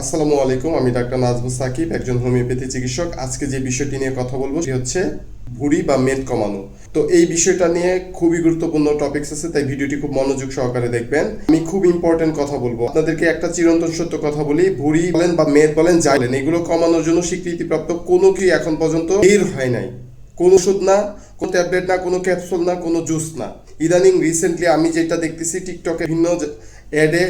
আসসালামু আলাইকুম, আমি ডাক্তার নাজমুল সাকিব, একজন হোমিওপ্যাথি চিকিৎসক। আজকে যে বিষয়টি নিয়ে কথা বলবো সেটি হচ্ছে ভুঁড়ি বা মেদ কমানো। তো এই বিষয়টা নিয়ে খুবই গুরুত্বপূর্ণ টপিকস আছে, তাই ভিডিওটি খুব মনোযোগ সহকারে দেখবেন। আমি খুব ইম্পর্টেন্ট কথা বলবো আপনাদেরকে। একটা চিরন্তন সত্য কথা বলি, ভুঁড়ি বলেন বা মেদ বলেন, যাই বলেন, এগুলো কমানোর জন্য স্বীকৃতিপ্রাপ্ত কোনো কি এখন পর্যন্ত বের হয় নাই। কোনো ওষুধ না, কোনো ট্যাবলেট না, কোনো ক্যাপসুল না, কোনো জুস না। ইদানিং রিসেন্টলি আমি যেটা দেখতেছি টিকটকে বিভিন্ন অ্যাডে,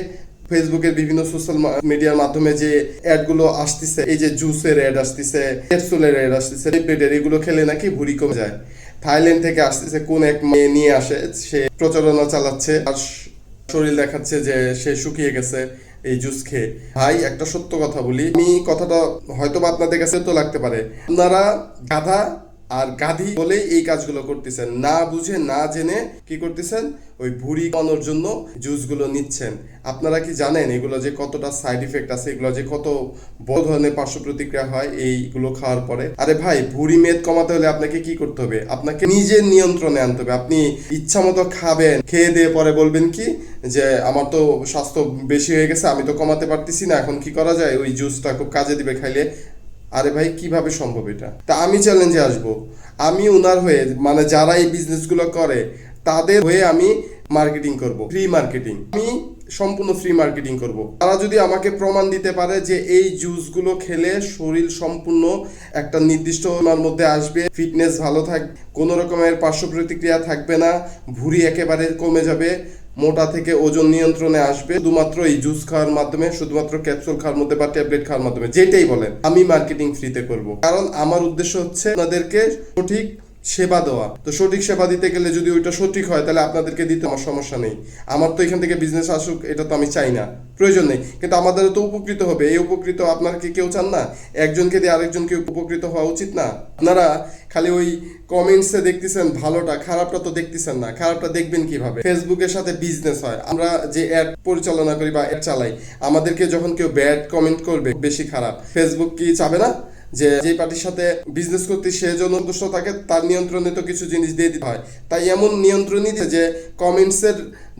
ফেসবুকের বিভিন্ন সোশ্যাল মিডিয়ার মাধ্যমে যে অ্যাডগুলো আসতেছে, এই যে জুসের অ্যাড আসতেছে, ক্যাপসুলের অ্যাড আসতেছে, ট্যাবলেটের, এগুলো খেলে নাকি ভুঁড়ি কমে যায়। থাইল্যান্ড থেকে আসতেছে, কোন এক মেয়ে নিয়ে আসে, সে প্রচারণা চালাচ্ছে আর শরীর দেখাচ্ছে যে সে শুকিয়ে গেছে এই জুস খেয়ে। ভাই, একটা সত্য কথা বলি, আমি কথাটা হয়তো বা আপনাদের কাছে তো লাগতে পারে, আপনারা গাধা আর গাধি বলেই এই কাজগুলো করতেছেন, না বুঝে না জেনে কি করতেছেন, ওই ভুঁড়ি কমানোর জন্য জুসগুলো নিচ্ছেন। আপনারা কি জানেন এগুলো যে কতটা সাইড ইফেক্ট আছে, এগুলো যে কত বড় ধরনের পার্শ্ব প্রতিক্রিয়া হয় এইগুলো খাওয়ার পরে? আরে ভাই, ভুঁড়ি মেদ কমাতে হলে আপনাকে কি করতে হবে? আপনাকে নিজের নিয়ন্ত্রণে আনতে হবে। আপনি ইচ্ছা মতো খাবেন, খেয়ে দিয়ে পরে বলবেন কি যে আমার তো স্বাস্থ্য বেশি হয়ে গেছে, আমি তো কমাতে পারতেছি না, এখন কি করা যায়, ওই জুসটা খুব কাজে দিবে খাইলে। আরে ভাই, কিভাবে সম্ভব এটা? তা আমি চ্যালেঞ্জে আসব, আমি ওনার হয়ে, মানে যারা এই বিজনেসগুলো করে তাদের হয়ে আমি মার্কেটিং করব, ফ্রি মার্কেটিং। আমি সম্পূর্ণ ফ্রি মার্কেটিং করব। তারা যদি আমাকে প্রমাণ দিতে পারে যে এই জুসগুলো খেলে শরীর সম্পূর্ণ একটা নির্দিষ্ট সীমার মধ্যে আসবে, ফিটনেস ভালো থাকবে, কোনো রকমের পার্শ্ব প্রতিক্রিয়া থাকবে না, ভুঁড়ি একেবারে কমে যাবে, মোটা থেকে ওজন নিয়ন্ত্রণে আসবে শুধুমাত্র এই জুস খাওয়ার মাধ্যমে, শুধুমাত্র ক্যাপসুল খাওয়ার মধ্যে বা ট্যাবলেট খাওয়ার মাধ্যমে, যেটাই বলেন, আমি মার্কেটিং ফ্রিতে করব। কারণ আমার উদ্দেশ্য হচ্ছে আপনাদেরকে সঠিক সেবা দেওয়া। তো সঠিক সেবা দিতে গেলে যদি ওইটা সঠিক হয় তাহলে আপনাদেরকে দিতে আমার সমস্যা নেই। আমার তো এখান থেকে বিজনেস আসুক এটা তো আমি চাই না, প্রয়োজন নেই, কিন্তু আমাদের তো উপকৃত হবে। এই উপকৃত আপনারা কি কেউ চান না? একজনকে দিয়ে আরেকজনকে উপকৃত হওয়া উচিত না? আপনারা খালি ওই কমেন্টসে দেখতেছেন ভালোটা, খারাপটা তো দেখতেছেন না। খারাপটা দেখবেন কিভাবে? ফেসবুকের সাথে বিজনেস হয়, আমরা যে অ্যাড পরিচালনা করি বা অ্যাড চালাই, আমাদেরকে যখন কেউ ব্যাড কমেন্ট করবে, বেশি খারাপ, ফেসবুক কি চাবে না যে যে পার্টির সাথে বিজনেস করতে সে যেন সন্তুষ্ট থাকে, তার নিয়ন্ত্রণে তো কিছু জিনিস দিয়ে দিতে হয়। তাই এমন নিয়ন্ত্রণই দিয়ে যে কমেন্টসের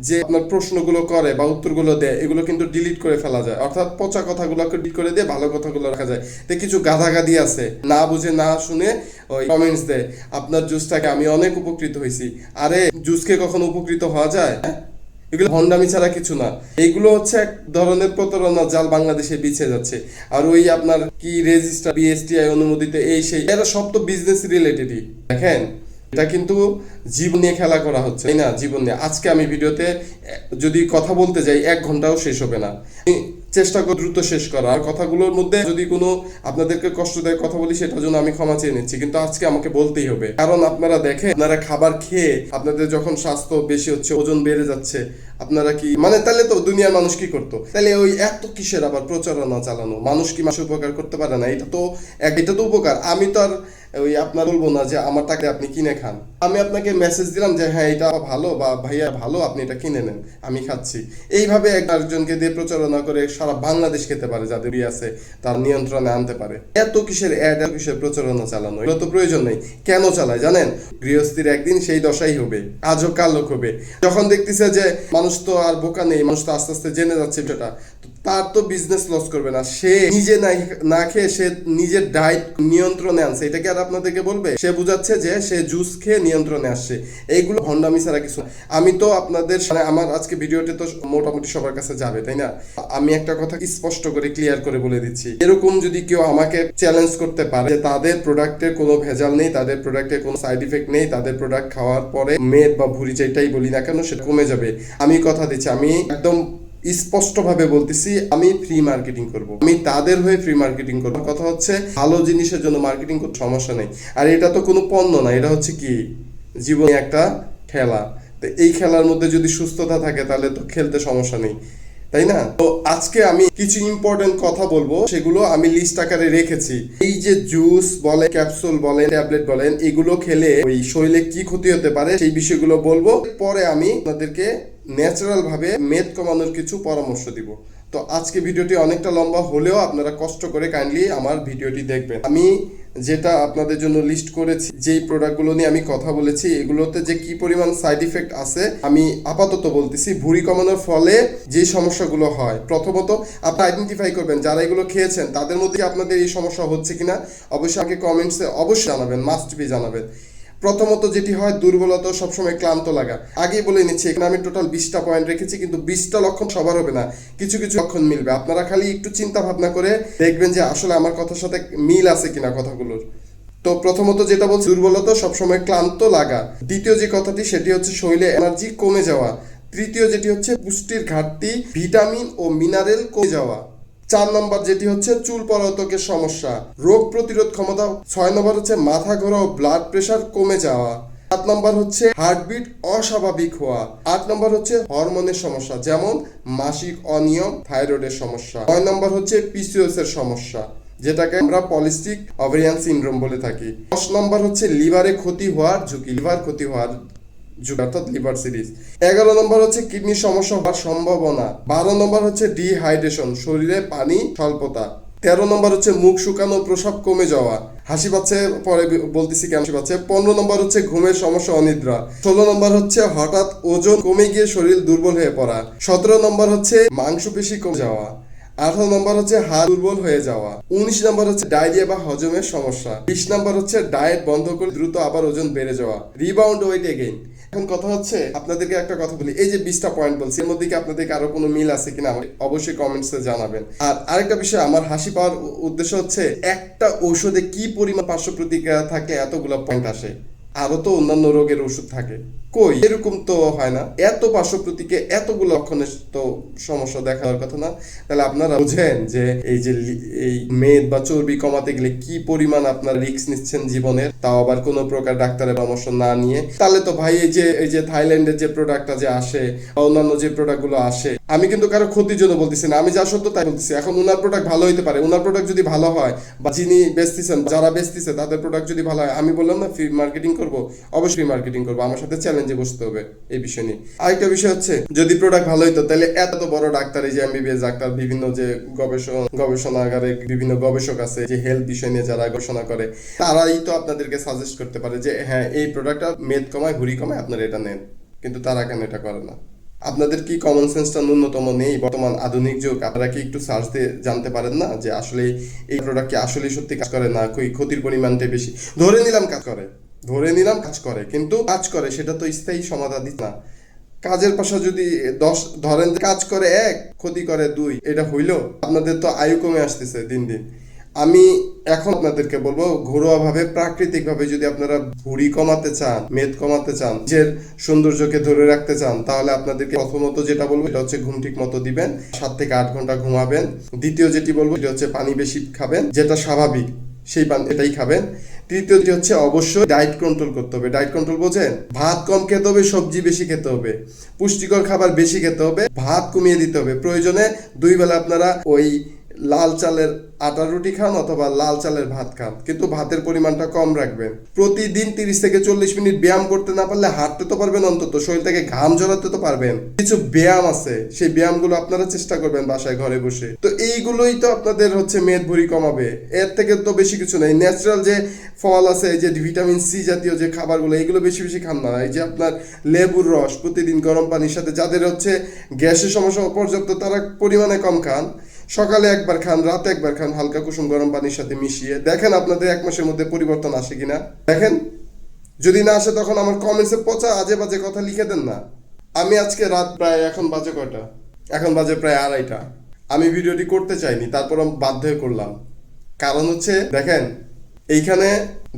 যে আপনার প্রশ্নগুলো করে বা উত্তরগুলো দেয়, এগুলো কিন্তু ডিলিট করে ফেলা যায়, অর্থাৎ পচা কথাগুলোকে ডিলিট করে দিয়ে ভালো কথাগুলো রাখা যায়। তো কিছু গাধাগাধি আছে, না বুঝে না শুনে ওই কমেন্টস দেয় আপনার জুসটাকে আমি অনেক উপকৃত হয়েছি। আরে জুসকে কখনো উপকৃত হওয়া যায়? এগুলো ভণ্ডামি ছাড়া কিছু না। এইগুলো হচ্ছে এক ধরনের প্রতারণা জাল বাংলাদেশে বিছে যাচ্ছে। আর ওই আপনার কি রেজিস্টার, বিএসটিআই অনুমোদিত, এই সেই, এরা সব তো বিজনেস রিলেটেডই। দেখেন, এটা কিন্তু জীবন নিয়ে খেলা করা হচ্ছে, তাই না? জীবন নিয়ে আজকে আমি ভিডিওতে যদি কথা বলতে যাই 1 ঘন্টাও শেষ হবে না। আমি চেষ্টা করি দ্রুত শেষ করা, আর কথাগুলোর মধ্যে যদি কোনো আপনাদেরকে কষ্টদায়ক কথা বলি সেটার জন্য আমি ক্ষমা চেয়ে নিচ্ছি, কিন্তু আজকে আমাকে বলতেই হবে। কারণ আপনারা দেখেন, আপনারা খাবার খেয়ে আপনাদের যখন স্বাস্থ্য বেশি হচ্ছে, ওজন বেড়ে যাচ্ছে, আপনারা কি মানে, তাহলে তো দুনিয়ার মানুষ কি করতো? তাহলে ওই এত কিসের আবার প্রচারণা চালানো? মানুষ কি মানুষ উপকার করতে পারে না? এটা তো উপকার। আমি তো আর ওই আপনার বলবো না যে আমার টাকা আপনি কিনে খান। আমি আপনাকে মেসেজ দিলাম যে হ্যাঁ এটা ভালো বা ভাইয়া ভালো, আপনি এটা কিনে নেন, আমি খাচ্ছি। এইভাবে একজনকে দিয়ে প্রচারণা করে সারা বাংলাদেশ খেতে পারে, যাদের আছে তার নিয়ন্ত্রণে আনতে পারে। এত কিসের অ্যাড, এত কিসের প্রচারণা চালানো? এগুলো তো প্রয়োজন নেই। কেন চালায় জানেন? গৃহস্থির একদিন সেই দশাই হবে, আজও কাল হবে। যখন দেখতেছে যে মানুষ তো আর বোকা নেই, মানুষ তো আস্তে আস্তে জেনে যাচ্ছে সেটা, তার তো বিজনেস লস করবে না। সে নিজে না খেয়ে সে নিজের ডায়েট নিয়ন্ত্রণে আনছে, এটা কি আর আপনাদেরকে বলবে? সে বুঝাচ্ছে যে সে জুস খেয়ে নিয়ন্ত্রণে আসছে। এইগুলো ভণ্ডামি ছাড়া কিছু। আমি তো আপনাদের আমার আজকে ভিডিওটি তো মোটামুটি সবার কাছে যাবে, তাই না? আমি একটা কথা স্পষ্ট করে ক্লিয়ার করে বলে দিচ্ছি, এরকম যদি কেউ আমাকে চ্যালেঞ্জ করতে পারে যে তাদের প্রোডাক্টে কোনো ভেজাল নেই, তাদের প্রোডাক্টে কোনো সাইড ইফেক্ট নেই, তাদের প্রোডাক্ট খাওয়ার পরে মেদ বা ভুঁড়ি যেটাই বলি না কেন সেটা কমে যাবে, আমি কথা দিচ্ছি, আমি একদম স্পষ্টভাবে বলতেছি, আমি ফ্রি মার্কেটিং করব। আমি তাদের হয়ে ফ্রি মার্কেটিং করব। কথা হচ্ছে ভালো জিনিসের জন্য মার্কেটিং করতে সমস্যা নেই। আর এটা তো কোনো পণ্য না, এটা হচ্ছে কি জীবনে একটা খেলা। তো এই খেলার মধ্যে যদি সুস্থতা থাকে তাহলে তো খেলতে সমস্যা নেই, তাই না? তো আজকে আমি কিছু ইম্পর্টেন্ট কথা বলবো, সেগুলো আমি লিস্ট আকারে রেখেছি। এই যে জুস বলেন, ক্যাপসুল বলেন, ট্যাবলেট বলেন, এগুলো খেলে ওই শরীরে কি ক্ষতি হতে পারে সেই বিষয়গুলো বলবো। পরে আমি আপনাদেরকে ন্যাচারাল ভাবে মেদ কমানোর কিছু পরামর্শ দিব। তো আজকে ভিডিওটি অনেকটা লম্বা হলেও আপনারা কষ্ট করে কাইন্ডলি আমার ভিডিওটি দেখবেন। আমি যেটা আপনাদের জন্য লিস্ট করেছি, যেই প্রোডাক্টগুলো নিয়ে আমি কথা বলেছি, এগুলোতে যে কি পরিমাণ সাইড ইফেক্ট আছে আমি আপাতত বলতেছি। ভুঁড়ি কমানোর ফলে যে সমস্যাগুলো হয়, প্রথমত আপনি আইডেন্টিফাই করবেন যারা এগুলো খেয়েছেন তাদের মধ্যে আপনাদের এই সমস্যা হচ্ছে কিনা অবশ্যই আমাকে কমেন্টসে অবশ্যই জানাবেন, মাস্ট বি জানাবেন। প্রথমত যেটি হয়, দুর্বলতা, সবসময় ক্লান্ত লাগা। আগেই বলে নিচ্ছি, এখানে আমি টোটাল 20টা পয়েন্ট রেখেছি, কিন্তু 20টা লক্ষণ সবার হবে না, কিছু কিছু লক্ষণ মিলবে। আপনারা খালি একটু চিন্তা ভাবনা করে দেখবেন যে আসলে আমার কথার সাথে মিল আছে কিনা কথাগুলোর। তো প্রথমত যেটা বলছি, দুর্বলতা, সবসময় ক্লান্ত লাগা। দ্বিতীয় যে কথাটি সেটি হচ্ছে শরীরে এনার্জি কমে যাওয়া। তৃতীয় যেটি হচ্ছে পুষ্টির ঘাটতি, ভিটামিন ও মিনারেল কমে যাওয়া। 4 নম্বর যেটি হচ্ছে চুল পলকের সমস্যা, রোগ প্রতিরোধ ক্ষমতা। 6 নম্বর হচ্ছে মাথা ঘোরা ও ব্লাড প্রেশার কমে যাওয়া। 7 নম্বর হচ্ছে হার্টবিট অস্বাভাবিক হওয়া। 8 নম্বর হচ্ছে হরমোনের সমস্যা, যেমন মাসিক অনিয়ম, থাইরয়েডের সমস্যা। 9 নম্বর হচ্ছে পিসিওএস এর সমস্যা, যেটাকে আমরা পলিস্টিক ওভারিয়ান সিনড্রোম বলে থাকি। 10 নম্বর হচ্ছে লিভারে ক্ষতি হওয়ার ঝুঁকি, লিভার ক্ষতি হওয়ার ঝুঁকি অর্থাৎ লিভার সিরিজ। 11 নম্বর হচ্ছে কিডনির সমস্যা হওয়ার সম্ভাবনা। 12 নম্বর হচ্ছে ডিহাইড্রেশন, শরীরে পানি স্বল্পতা। 13 নম্বর হচ্ছে মুখ শুকানো, প্রস্রাব কমে যাওয়া। হাসি পাচ্ছে, পরে বলতেছি কেন হাসি পাচ্ছে। 15 নম্বর হচ্ছে ঘুমের সমস্যা, অনিদ্রা। 16 নম্বর হচ্ছে হঠাৎ ওজন কমে গিয়ে শরীর দুর্বল হয়ে পড়া। 17 নম্বর হচ্ছে মাংসপেশি কমে যাওয়া। 18 নম্বর হচ্ছে হাড় দুর্বল হয়ে যাওয়া। 19 নম্বর হচ্ছে ডায়রিয়া বা হজমের সমস্যা। 20 নম্বর হচ্ছে ডায়েট বন্ধ করে দ্রুত আবার ওজন বেড়ে যাওয়া, রিবাউন্ড ওয়েট এগেইন। এখন কথা হচ্ছে, আপনাদেরকে একটা কথা বলি, এই যে 20টা পয়েন্ট বলছি, এর মধ্যে কি আপনাদেরকে আরো কোনো মিল আছে কিনা অবশ্যই কমেন্টসে জানাবেন। আর আরেকটা বিষয়, আমার হাসি পাওয়ার উদ্দেশ্য হচ্ছে একটা ঔষধে কি পরিমাণ পার্শ্ব প্রতিক্রিয়া থাকে এতগুলো পয়েন্ট আসে। আরো তো অন্যান্য রোগের ওষুধ থাকে, কই এরকম তো হয় না। এত পার্শ্ব প্রতিক্রিয়া, এতগুলো লক্ষণের তো সমস্যা দেখার কথা না। তাহলে আপনারা বুঝেন যে এই যে এই মেদ বা চর্বি কমাতে গেলে কি পরিমাণ আপনার রিস্ক নিচ্ছেন জীবনের, তাও আবার কোনো প্রকার ডাক্তারের পরামর্শ না নিয়ে। তাহলে তো ভাই এই যে থাইল্যান্ডের যে প্রোডাক্টটা যে আসে বা অন্যান্য যে প্রোডাক্টগুলো আসে, আমি কিন্তু কারো ক্ষতির জন্য বলতেছি না, আমি যা সত্য তাই বলতেছি। এখন উনার প্রোডাক্ট ভালো হইতে পারে, উনার প্রোডাক্ট যদি ভালো হয় বা যিনি বেচতেছেন, যারা বেচতেছে তাদের প্রোডাক্ট যদি ভালো হয়, আমি বললাম না ফ্রি মার্কেটিং করবো, অবশ্যই মার্কেটিং করবো, আমার সাথে চ্যালেঞ্জে বসতে হবে এই বিষয় নিয়ে। আরেকটা বিষয় হচ্ছে, যদি প্রোডাক্ট ভালো হইতো তাহলে এত বড় ডাক্তার, এই যে এমবিবিএস ডাক্তার, বিভিন্ন যে গবেষণাগারে বিভিন্ন গবেষক আছে যে হেলথ বিষয় নিয়ে যারা গবেষণা করে, তারাই তো আপনাদেরকে সাজেস্ট করতে পারে যে হ্যাঁ এই প্রোডাক্টটা মেদ কমায়, ভুঁড়ি কমায়, আপনারা এটা নেন। কিন্তু তারা কেন এটা করে না? আপনাদের কি কমন সেন্সটা ন্যূনতম নেই? বর্তমান আধুনিক যুগ, আপনারা কি একটু সার্চ দিয়ে জানতে পারেন না যে আসলে এই প্রোডাক্ট কি আসলে সত্যি কাজ করে, না ক্ষতির পরিমাণটাই বেশি? ধরে নিলাম কাজ করে, কিন্তু কাজ করে সেটা তো স্থায়ী সমাধান দিচ্ছে না। কাজের পাশা যদি 10 ধরেন, কাজ করে 1, ক্ষতি করে 2, এটা হইলো? আপনাদের তো আয়ু কমে আসতেছে দিন দিন। আমি এখন আপনাদেরকে বলবো, ঘরোয়াভাবে প্রাকৃতিকভাবে যদি আপনারা ভুঁড়ি কমাতে চান, মেদ কমাতে চান, নিজের সৌন্দর্যকে ধরে রাখতে চান, তাহলে আপনাদেরকে প্রথমত যেটা বলবো এটা হচ্ছে ঘুম ঠিক মতো দিবেন, 7 থেকে 8 ঘন্টা ঘুমাবেন। দ্বিতীয় যেটি বলবো সেটা হচ্ছে পানি বেশি খাবেন, যেটা স্বাভাবিক সেই পানি এটাই খাবেন। তৃতীয়টি হচ্ছে অবশ্যই ডায়েট কন্ট্রোল করতে হবে। ডায়েট কন্ট্রোল বোঝেন? ভাত কম খেতে হবে, সবজি বেশি খেতে হবে, পুষ্টিকর খাবার বেশি খেতে হবে, ভাত কমিয়ে দিতে হবে। প্রয়োজনে 2 বেলা আপনারা ওই লাল চালের আটার রুটি খান অথবা লাল চালের ভাত খান, কিন্তু ভাতের পরিমাণটা কম রাখবেন। প্রতিদিন 30 থেকে 40 মিনিট ব্যায়াম করতে না পারলে হাঁটতে তো পারবেন, অন্তত শরীর থেকে ঘাম ঝরাতে তো পারবেন। কিছু ব্যায়াম আছে, সেই ব্যায়ামগুলো আপনারা চেষ্টা করবেন বাসায় ঘরে বসে। তো এইগুলোই তো আপনাদের হচ্ছে মেদ ভুঁড়ি কমাবে, এর থেকে তো বেশি কিছু নেই। ন্যাচারাল যে ফল আছে, এই যে ভিটামিন সি জাতীয় যে খাবারগুলো, এইগুলো বেশি বেশি খান না। এই যে আপনার লেবুর রস প্রতিদিন গরম পানির সাথে, যাদের হচ্ছে গ্যাসের সমস্যা পর্যাপ্ত, তারা পরিমাণে কম খান। সকালে একবার খান, রাতে একবার খান, হালকা কুসুম গরম পানির সাথে মিশিয়ে দেখেন আপনাদের 1 মাসের মধ্যে পরিবর্তন আসে কিনা দেখেন। যদি না আসে তখন আমার কমেন্টসে পচা আজে বাজে কথা লিখে দেন না। আমি আজকে রাত প্রায়, এখন বাজে কয়টা? এখন বাজে প্রায় 2:30টা। আমি ভিডিওটি করতে চাইনি, তারপর আমি বাধ্য হয়ে করলাম। কারণ হচ্ছে দেখেন, এইখানে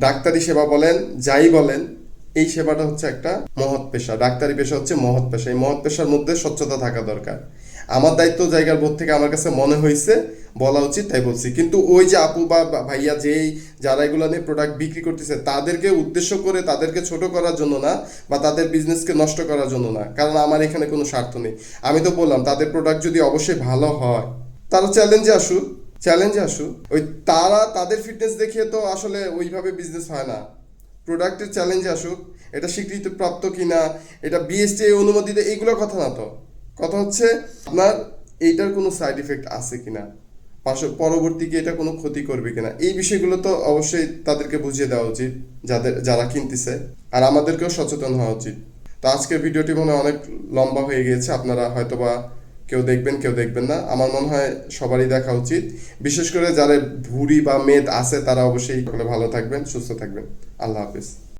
ডাক্তারি সেবা বলেন, যাই বলেন, এই সেবাটা হচ্ছে একটা মহৎ পেশা। ডাক্তারি পেশা হচ্ছে মহৎ পেশা। এই মহৎ পেশার মধ্যে স্বচ্ছতা থাকা দরকার। আমার দায়িত্ব জায়গার বোধ থেকে আমার কাছে মনে হয়েছে বলা উচিত, তাই বলছি। কিন্তু ওই যে আপু বা ভাইয়া যারা এগুলো নিয়ে প্রোডাক্ট বিক্রি করতেছে, তাদেরকে উদ্দেশ্য করে, তাদেরকে ছোট করার জন্য না বা তাদের বিজনেসকে নষ্ট করার জন্য না, কারণ আমার এখানে কোনো স্বার্থ নেই। আমি তো বললাম তাদের প্রোডাক্ট যদি অবশ্যই ভালো হয়, তারা চ্যালেঞ্জে আসুক। ওই তারা তাদের ফিটনেস দেখিয়ে তো আসলে ওইভাবে বিজনেস হয় না। প্রোডাক্টের চ্যালেঞ্জে আসুক, এটা স্বীকৃতিপ্রাপ্ত কিনা, এটা বিএসটিআই অনুমোদিত, এইগুলো কথা না। তো কথা হচ্ছে আপনার এইটার কোনো সাইড ইফেক্ট আছে কিনা, পরবর্তী কি এটা কোনো ক্ষতি করবে কিনা, এই বিষয়গুলো তো অবশ্যই তাদেরকে বুঝিয়ে দেওয়া উচিত যারা কিনতেছে, আর আমাদেরকেও সচেতন হওয়া উচিত। তো আজকের ভিডিওটি মনে হয় অনেক লম্বা হয়ে গিয়েছে, আপনারা হয়তোবা কেউ দেখবেন কেউ দেখবেন না, আমার মনে হয় সবারই দেখা উচিত। বিশেষ করে যারা ভুঁড়ি বা মেদ আছে তারা অবশ্যই ভালো থাকবেন, সুস্থ থাকবেন। আল্লাহ হাফিজ।